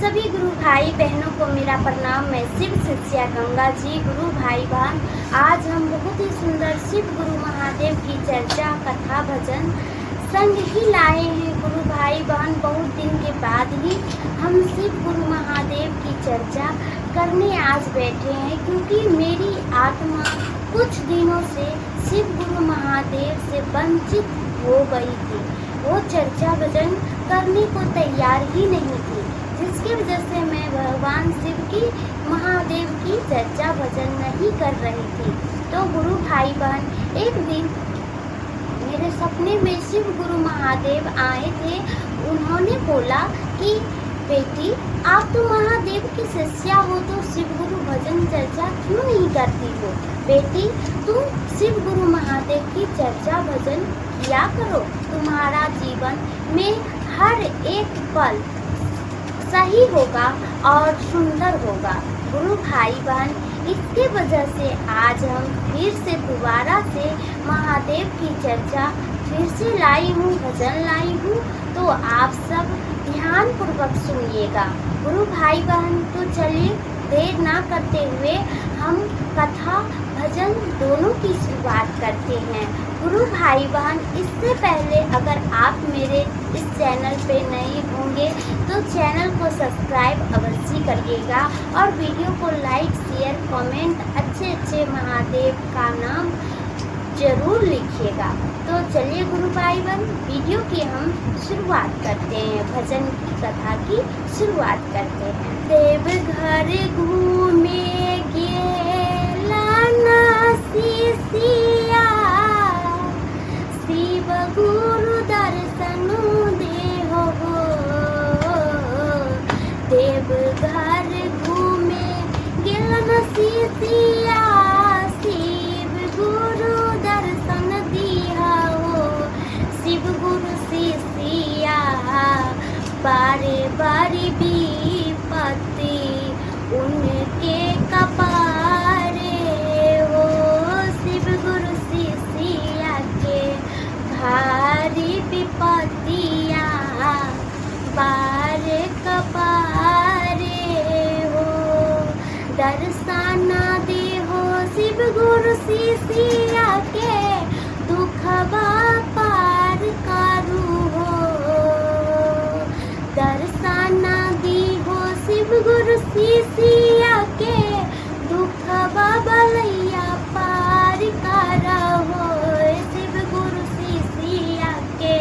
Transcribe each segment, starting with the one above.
सभी गुरु भाई बहनों को मेरा प्रणाम। मैं शिव शिष्या गंगा जी। गुरु भाई बहन, आज हम बहुत ही सुंदर शिव गुरु महादेव की चर्चा, कथा, भजन संग ही लाए हैं। गुरु भाई बहन, बहुत दिन के बाद ही हम शिव गुरु महादेव की चर्चा करने आज बैठे हैं, क्योंकि मेरी आत्मा कुछ दिनों से शिव गुरु महादेव से वंचित हो गई थी। वो चर्चा भजन करने को तैयार ही नहीं थी, जिसकी वजह से मैं भगवान शिव की, महादेव की चर्चा भजन नहीं कर रही थी। तो गुरु भाई बहन, एक दिन मेरे सपने में शिव गुरु महादेव आए थे। उन्होंने बोला कि बेटी, आप तो महादेव की शिष्या हो, तो शिव गुरु भजन चर्चा क्यों नहीं करती हो? बेटी, तुम शिव गुरु महादेव की चर्चा भजन किया करो, तुम्हारा जीवन में हर एक पल सही होगा और सुंदर होगा। गुरु भाई बहन, इसके वजह से आज हम फिर से दोबारा से महादेव की चर्चा फिर से लाई हूँ, भजन लाई हूँ। तो आप सब ध्यान पूर्वक सुनिएगा। गुरु भाई बहन, तो चलिए देर ना करते हुए हम कथा भजन दोनों की शुरुआत करते हैं। गुरु भाई बहन, इससे पहले अगर आप मेरे इस चैनल पे नए होंगे तो चैनल को सब्सक्राइब अवश्य करिएगा और वीडियो को लाइक, शेयर, कमेंट अच्छे महादेव का नाम जरूर लिखिएगा। तो चलिए गुरु भाई बहन, वीडियो की हम शुरुआत करते हैं, भजन की कथा की शुरुआत करते हैं। देवघर घूमे गेला ना शिष्या, शिव गुरु दर्शन देहो। देवघर घूमे गेला ना शिष्या, शिव गुरु दर्शन दिया हो। शिव गुरु शिष्या बारे बारी विपत्ति उनके कपारे हो। शिव गुरु शिष्या के भारी विपत्तिया बारे कपारे हो। दर्शन दे हो शिव गुरु शिष्या के, दुखवा पार करू हो। दर्शन दी हो शिव गुरु शिष्या के, दुखवा बलैया पार करहो। शिव गुरु शिष्या के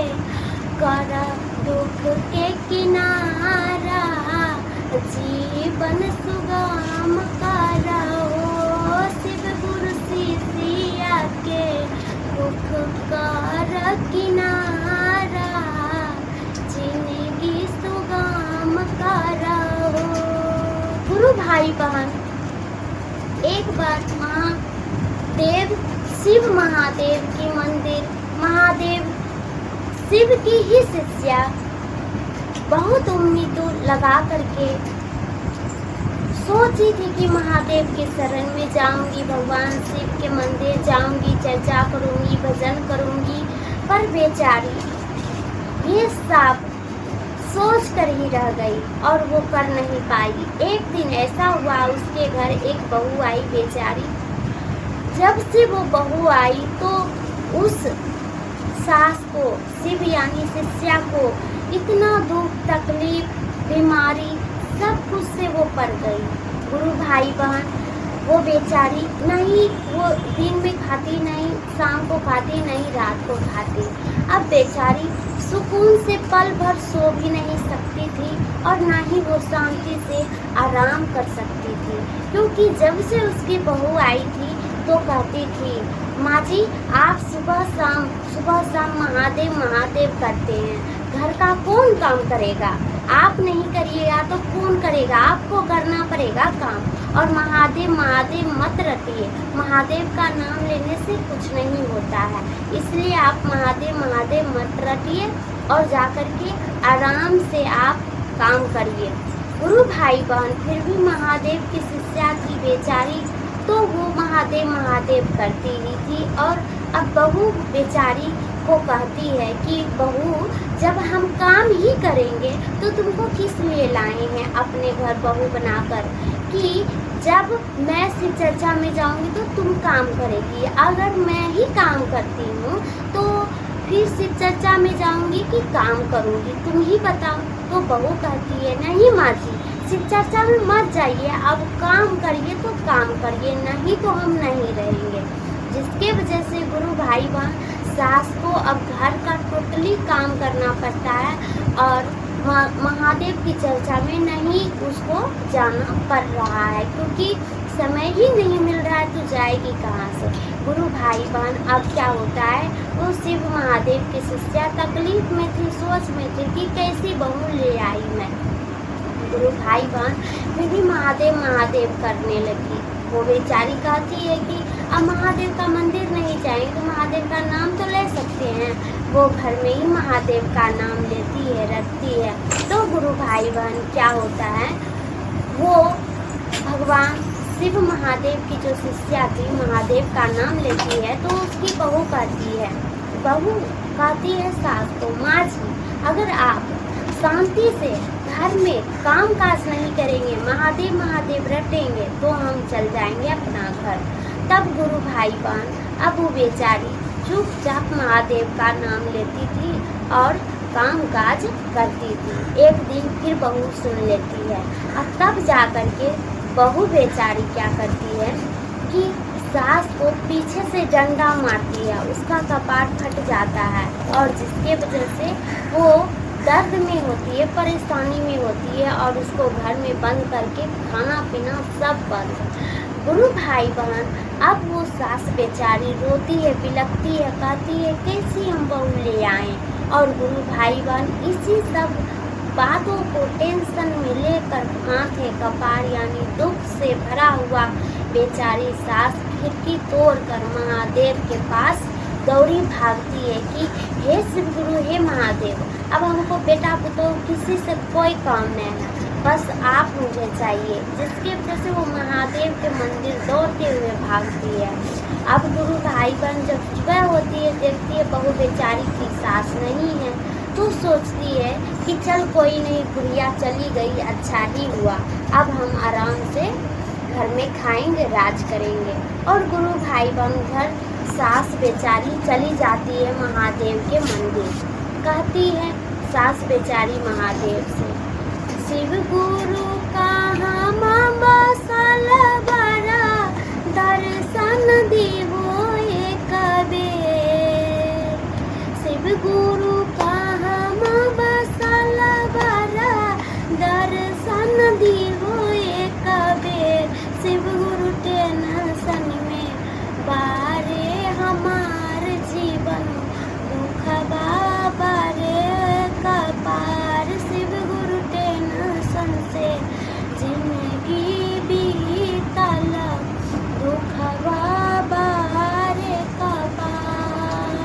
कर दुख के किनारा, जीवन सुगम करहो। शिव गुरु शिष्या के दुख कर किनारा, जिंदगी सुगम करहो। गुरु भाई बहन, एक बार महादेव शिव महादेव की मंदिर, महादेव शिव की ही शिष्या बहुत उम्मीद लगा करके सोची थी कि महादेव के शरण में जाऊंगी, भगवान शिव के मंदिर जाऊंगी, चर्चा करूंगी, भजन करूंगी। पर बेचारी ये सब सोच कर ही रह गई और वो कर नहीं पाई। एक दिन ऐसा हुआ, उसके घर एक बहू आई बेचारी। जब से वो बहू आई तो उस सास को, शिव यानी शिष्या को, इतना दुख, तकलीफ, बीमारी सब कुछ से वो पड़ गई। गुरु भाई बहन, वो बेचारी नहीं, वो दिन में खाती नहीं, शाम को खाती नहीं, रात को खाती। अब बेचारी सुकून से पल भर सो भी नहीं सकती थी और ना ही वो शांति से आराम कर सकती थी, क्योंकि जब से उसकी बहू आई थी तो कहती थी, माँ जी आप सुबह शाम महादेव महादेव करते हैं, घर का कौन काम करेगा? आप नहीं करिएगा तो कौन करेगा? आपको करना पड़ेगा काम। और महादेव महादेव मत रटिए, महादेव का नाम लेने से कुछ नहीं होता है, इसलिए आप महादेव महादेव मत रटिए और जाकर के आराम से आप काम करिए। गुरु भाई बहन, फिर भी महादेव की शिष्या थी बेचारी, तो वो महादेव महादेव करती ही थी। और अब बहू बेचारी को कहती है कि बहू, जब हम काम ही करेंगे तो तुमको किस लिए लाए हैं अपने घर बहू बनाकर, कि जब मैं शिव चर्चा में जाऊंगी तो तुम काम करेगी, अगर मैं ही काम करती हूँ तो फिर शिव चर्चा में जाऊंगी कि काम करूंगी, तुम ही बताओ। तो बहू कहती है, नहीं माँ जी, शिव चर्चा में मत जाइए, अब काम करिए तो काम करिए, नहीं तो हम नहीं रहेंगे। जिसके वजह से गुरु भाई बहन सास को अब घर का टोटली काम करना पड़ता है और महादेव की चर्चा में नहीं उसको जाना पड़ रहा है, क्योंकि समय ही नहीं मिल रहा है तो जाएगी कहाँ से। गुरु भाई बहन अब क्या होता है, वो शिव महादेव की शिष्या तकलीफ में थी, सोच में थी कि कैसी बहू ले आई मैं। गुरु भाई बहन फिर भी महादेव महादेव करने लगी। वो बेचारी कहती है कि अब महादेव का मंदिर नहीं जाएंगे तो महादेव का नाम तो ले सकते हैं, वो घर में ही महादेव का नाम लेती है, रखती है। तो गुरु भाई बहन क्या होता है, वो भगवान शिव महादेव की जो शिष्या थी महादेव का नाम लेती है तो उसकी बहू कहती है, बहू कहती है सास को, माँ जी अगर आप शांति से घर में काम काज नहीं करेंगे, महादेव महादेव रटेंगे तो हम चल जाएंगे अपना घर। तब गुरु भाई बहन अब वो बेचारी चुपचाप महादेव का नाम लेती थी और काम काज करती थी। एक दिन फिर बहू सुन लेती है, अब तब जा कर के बहू बेचारी क्या करती है कि सास को पीछे से डंडा मारती है, उसका कपाट फट जाता है और जिसके वजह से वो दर्द में होती है, परेशानी में होती है और उसको घर में बंद करके खाना पीना सब बंद। गुरु भाई बहन अब वो सास बेचारी रोती है, बिलखती है, कहती है कैसी हम बहू ले आए। और गुरु भाई बहन इसी सब बातों को टेंशन में लेकर माथे कपार यानी दुख से भरा हुआ बेचारी सास खिड़की तोड़कर महादेव के पास दौड़ी भागती है कि हे शिव गुरु, हे महादेव, अब हमको बेटा पुतोह किसी से कोई काम नहीं है, बस आप मुझे चाहिए। जिसके वजह से वो महादेव के मंदिर दौड़ते हुए भागती है। अब गुरु भाई बहन जब सुबह होती है देखती है बहू बेचारी की सास नहीं है तो सोचती है कि चल कोई नहीं, बुढ़िया चली गई, अच्छा ही हुआ, अब हम आराम से घर में खाएंगे, राज करेंगे। और गुरु भाई बहन घर सास बेचारी चली जाती है महादेव के मंदिर। कहती है सास बेचारी महादेव से, शिव गुरु कहाँ बसल बड़ा, दर्शन देवो एक बेर। शिव गुरु कहाँ बसल बड़ा, दर्शन देवो एक बेर। शिव गुरु टेंशन में बारे हमार जीवन, दुख बारे कपार। शिव गुरु टेंशन से जिंदगी बीतल, दुख बारे कपार।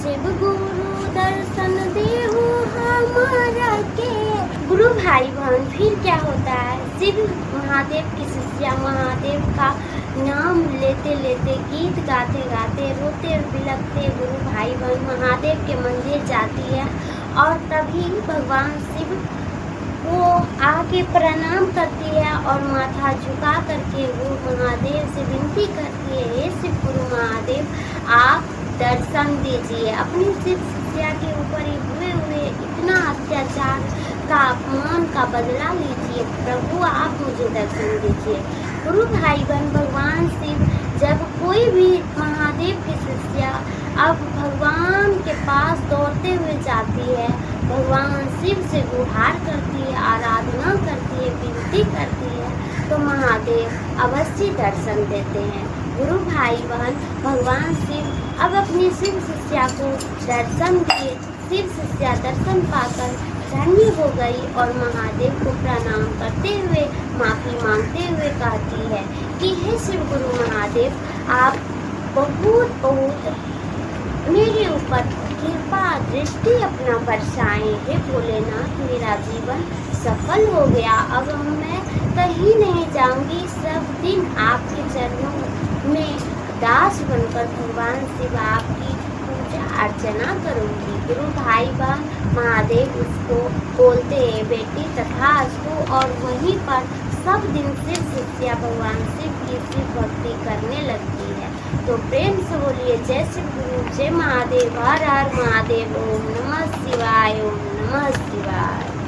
शिव गुरु दर्शन देहु हमारा के। गुरु भाई बहन फिर क्या होता है, शिव महादेव की शिष्या महादेव का नाम लेते लेते, गीत गाते गाते, रोते बिलखते गुरु भाई बहन महादेव के मंदिर जाती है। और तभी भगवान शिव वो आके प्रणाम करती है और माथा झुका करके वो महादेव से विनती करती है, हे शिव गुरु महादेव, आप दर्शन दीजिए, अपनी शिव शिष्या के ऊपर हुए इतना अत्याचार का, अपमान का बदला लीजिए प्रभु, आप मुझे दर्शन दीजिए। गुरु भाई बहन भगवान शिव जब कोई भी महादेव की शिष्या अब भगवान के पास दौड़ते हुए जाती है, भगवान शिव से गुहार करती है, आराधना करती है, विनती करती है, तो महादेव अवश्य दर्शन देते हैं। गुरु भाई बहन भगवान शिव अब अपनी शिव शिष्या को दर्शन दिए। शिव शिष्या दर्शन पाकर धन्य हो गई और महादेव को प्रणाम करते हुए, माफी मांगते हुए कहती है कि हे शिव गुरु महादेव, आप बहुत बहुत मेरे ऊपर कृपा दृष्टि अपना बरसाएं। हे भोलेनाथ, मेरा जीवन सफल हो गया, अब मैं कहीं नहीं जाऊंगी, सब दिन आपके चरणों में दास बनकर भगवान शिव आपकी पूजा अर्चना करूंगी। गुरु भाई बहन महादेव उसको बोलते हैं बेटी तथास्तु, और वहीं पर सब दिन शिव शिष्या भगवान शिव की शिव भक्ति करने लगती है। तो प्रेम से बोलिए जय शिव गुरु, जय महादेव, हर हर महादेव, ओम नमः शिवाय, ओम नमः शिवाय।